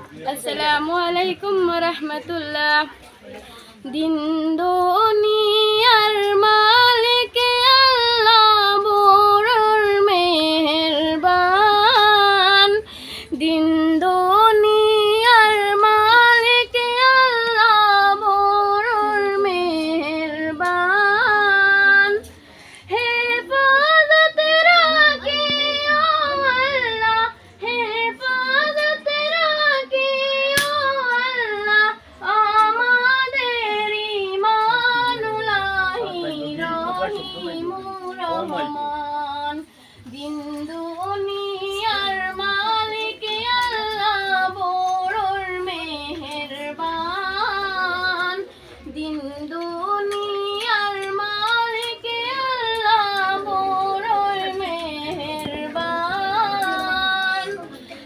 আসসালামু আলাইকুম রহমতুল্লাহ। দিন দুনিয়ার মালিক আল্লাহ বড় মেহেরবান। দিন দুনিয়ার মালিক আল্লাহ বড় মেহেরবান। হেফাজত রাখিও আল্লাহ, হেফাজত রাখিও আল্লাহ, আমাদের ঈমানুল্লাহি রহিমুর রহমান। দিন দুনিয়ার মালিক আল্লাহ বড় মেহেরবান। দিন দুনিয়ার মালিক আল্লাহ বড় মেহেরবান।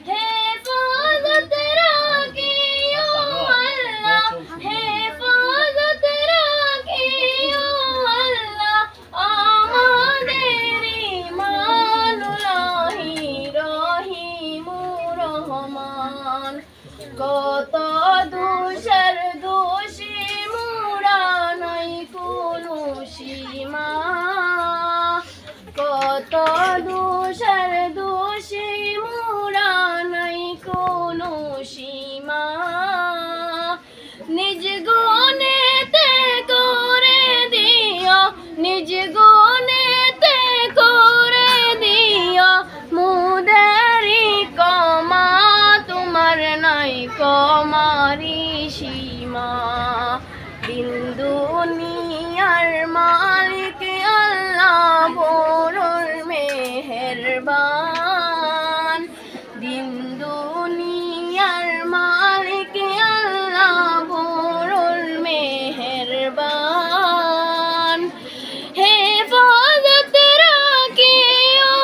হেফাজত রাখিও আল্লাহ, হেফাজত রাখিও আল্লাহ, আমাদের ঈমানুল্লাহি রহিমুর রহমান। কত দোষের দোষী মোরা নাই কোনো সীমা, কত দোষের দোষী মোরা নাই কোনো সীমা। নিজ গুণেতে করে দিও, নিজ গুণেতে করে দিও মুদেরি কমা, তোমার নাই কমারি সীমা। দিন দুনিয়ার মালিক আল্লাহ বড় মেহেরবান। দিন দুনিয়ার মালিক আল্লাহ বড় মেহেরবান। হেফাজত রাখিও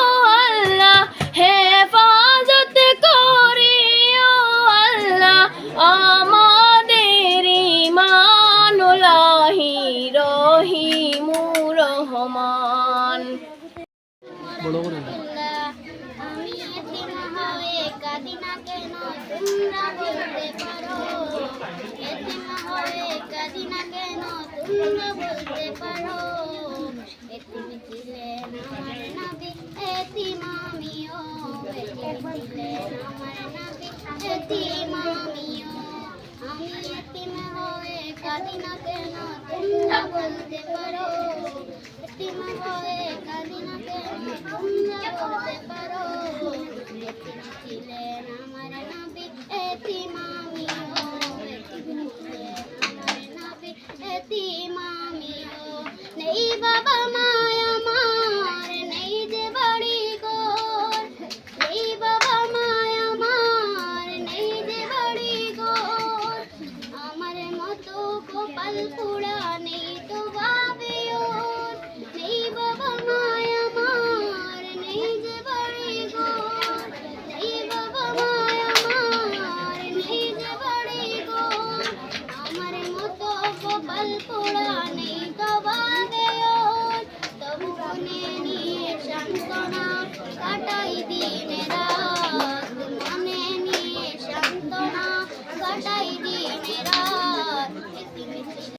আল্লাহ, হেফাজত করিও আল্লাহ, আমাদের ঈমানুল্লাহি রহিমুর রহমান। আমি এতিম হয়ে কাঁদি না কেন তোমরা বলতে পারো, এতিম হয়ে কাঁদি না কেন তোমরা বলতে পারো। এতিম ছিলেন আমার নবী, এতিম আমিও, এতিম ছিলেন আমার নবী, এতিম আমিও। আমি এতিম হয়ে কাঁদি না কেন তোমরা বলতে পারো, এতিম হয়ে কাঁদি না কেন তোমরা বলতে পারো। এতিম ছিলেন